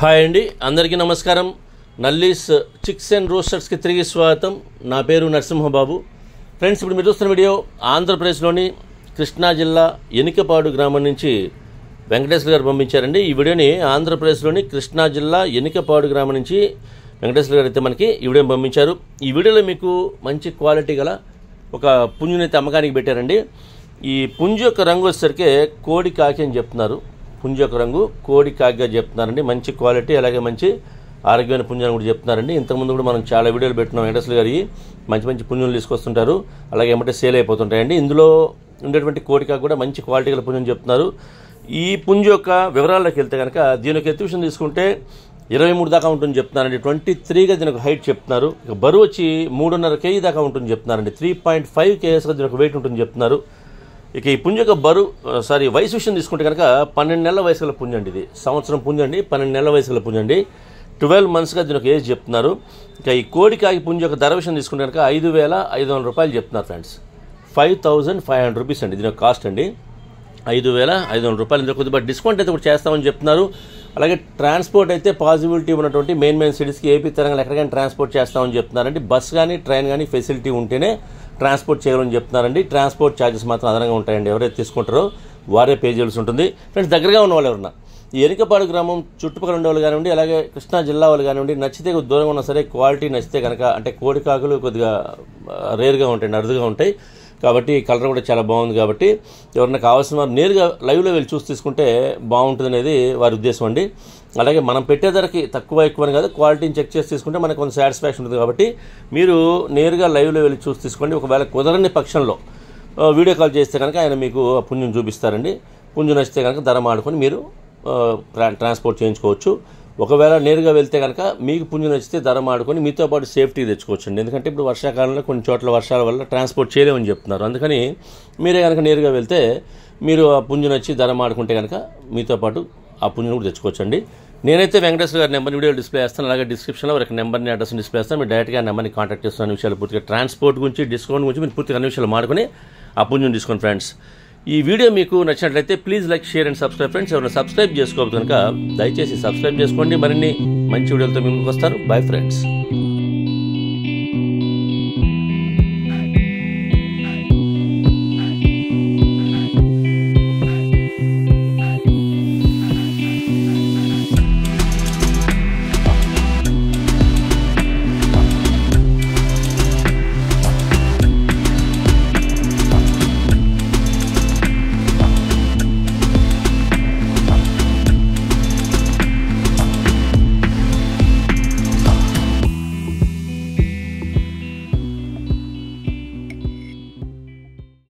Hi అండి, అందరికీ నమస్కారం. నల్లీస్ చిక్స్ అండ్ రోస్టర్స్కి తిరిగి స్వాగతం. నా పేరు నరసింహబాబు. ఫ్రెండ్స్, ఇప్పుడు మీరు చూస్తున్న వీడియో ఆంధ్రప్రదేశ్లోని కృష్ణా జిల్లా ఎనికపాడు గ్రామం నుంచి వెంకటేశ్వర గారు పంపించారండి. ఈ వీడియోని ఆంధ్రప్రదేశ్లోని కృష్ణా జిల్లా ఎనికపాడు గ్రామం నుంచి వెంకటేశ్వర గారు అయితే మనకి ఈ వీడియోని పంపించారు. ఈ వీడియోలో మీకు మంచి క్వాలిటీ గల ఒక పుంజుని అయితే అమ్మకానికి పెట్టారండి. ఈ పుంజు యొక్క రంగు వచ్చేసరికి కోడి కాకి అని చెప్తున్నారు. పుంజు యొక్క రంగు కోడి కాకిగా చెప్తున్నారండి. మంచి క్వాలిటీ, అలాగే మంచి ఆరోగ్యమైన పుంజు అని కూడా చెప్తున్నారండి. ఇంతకుముందు కూడా మనం చాలా వీడియోలు పెట్టినాం. వెంకటేశ్వర గారి మంచి మంచి పుంజులు తీసుకొస్తుంటారు, అలాగే ఏమంటే సేల్ అయిపోతుంటాయండి. ఇందులో ఉండేటువంటి కోడి కాకి కూడా మంచి క్వాలిటీ గల పుంజు అని చెప్తున్నారు. ఈ పుంజు యొక్క వివరాల్లోకి వెళ్తే కనుక దీని యొక్క ఎత్తువిషయం తీసుకుంటే 23 దాకా ఉంటుంది చెప్తున్నారండి. 23గా దీనికి హైట్ చెప్తున్నారు. ఇక బరువు వచ్చి 3.5 kg దాకా ఉంటుంది చెప్తున్నారండి. 3.5 kgsగా దీనికి వెయిట్ ఉంటుంది చెప్తున్నారు. ఇక ఈ పుంజు యొక్క వయసు విషయం తీసుకుంటే కనుక 12 నెలల వయసు గల పుంజు అండి. ఇది సంవత్సరం పుంజు అండి, 12 నెలల వయసు గల పుంజు అండి. 12 monthsగా దీని ఒక ఏజ్ చెప్తున్నారు. ఇక ఈ కోడి కాకి పుంజు యొక్క ధర విషయం తీసుకుంటే కనుక 5,500 రూపాయలు చెప్తున్నారు ఫ్రెండ్స్. 5,500 రూపీస్ అండి దీని యొక్క కాస్ట్ అండి. 5,500 రూపాయలు. ఇందులో కొద్దిగా డిస్కౌంట్ అయితే కూడా చేస్తామని చెప్తున్నారు. అలాగే ట్రాన్స్పోర్ట్ అయితే పాసిబిలిటీ ఉన్నటువంటి మెయిన్ సిటీస్కి ఏపీ తెలంగాణ ఎక్కడికైనా ట్రాన్స్పోర్ట్ చేస్తామని చెప్తున్నారండి. బస్ కానీ ట్రైన్ కానీ ఫెసిలిటీ ఉంటేనే ట్రాన్స్పోర్ట్ చేయాలని చెప్తున్నారండి. ట్రాన్స్పోర్ట్ ఛార్జెస్ మాత్రం అదనంగా ఉంటాయండి. ఎవరైతే తీసుకుంటారో వారే పే చేయాల్సి ఉంటుంది. ఫ్రెండ్స్, దగ్గరగా ఉన్న వాళ్ళు ఎవరన్నా ఈ ఎనికపాడు గ్రామం చుట్టుపక్కల ఉండే వాళ్ళు కానివ్వండి, అలాగే కృష్ణా జిల్లా వాళ్ళు కానివ్వండి, నచ్చితే కొద్ది దూరంగా ఉన్నా సరే క్వాలిటీ నచ్చితే కనుక, అంటే కోడి కాకులు కొద్దిగా రేర్గా ఉంటాయండి, అరుదుగా ఉంటాయి కాబట్టి కలర్ కూడా చాలా బాగుంది. కాబట్టి ఎవరైనా కావాల్సిన వారు నేరుగా లైవ్లో వెళ్ళి చూసి తీసుకుంటే బాగుంటుంది అనేది వారి ఉద్దేశం అండి. అలాగే మనం పెట్టే ధరకి తక్కువ ఎక్కువ అని కాదు, క్వాలిటీని చెక్ చేసి తీసుకుంటే మనకు కొంత సాటిస్ఫాక్షన్ ఉంటుంది. కాబట్టి మీరు నేరుగా లైవ్లో వెళ్ళి చూసి తీసుకోండి. ఒకవేళ కుదరని పక్షంలో వీడియో కాల్ చేస్తే కనుక ఆయన మీకు పుంజును చూపిస్తారండి. పుంజు నచ్చితే కనుక ధర మాడుకొని మీరు ట్రాన్స్పోర్ట్ చేయించుకోవచ్చు. ఒకవేళ నేరుగా వెళ్తే కనుక మీకు పుంజు నచ్చితే ధర మాడుకొని మీతో పాటు సేఫ్టీ తెచ్చుకోవచ్చు అండి. ఎందుకంటే ఇప్పుడు వర్షాకాలంలో కొన్ని చోట్ల వర్షాల వల్ల ట్రాన్స్పోర్ట్ చేయలేమని చెప్తున్నారు. అందుకని మీరే కనుక నేరుగా వెళ్తే మీరు ఆ పుంజు నచ్చి ధర మాడుకుంటే కనుక మీతో పాటు ఆ పుంజును కూడా తెచ్చుకోవచ్చండి. నేనైతే వెంకటేశ్వర గారి నెంబర్ వీడియో డిస్ప్లే చేస్తాను, అలాగే డిస్క్రిప్షన్లో ఒక నెంబర్ని అడ్రస్ని డిస్ప్లే చేస్తాను. మీరు డైరెక్ట్గా నెంబర్ని కాంటాక్ట్ చేస్తున్న విషయాలు పూర్తిగా ట్రాన్స్పోర్ట్ గురించి, డిస్కౌంట్ గురించి మీరు పూర్తిగా అన్ని విషయాలు మాడుకొని ఆ పుంజును తీసుకోండి. ఫ్రెండ్స్, ఈ వీడియో మీకు నచ్చినట్లయితే please like, share and subscribe. Friends, ఎవరైనా సబ్స్క్రైబ్ చేసుకోవద్దు కనుక దయచేసి సబ్స్క్రైబ్ చేసుకోండి. మరిన్ని మంచి వీడియోలతో మేము వస్తాను. Bye friends.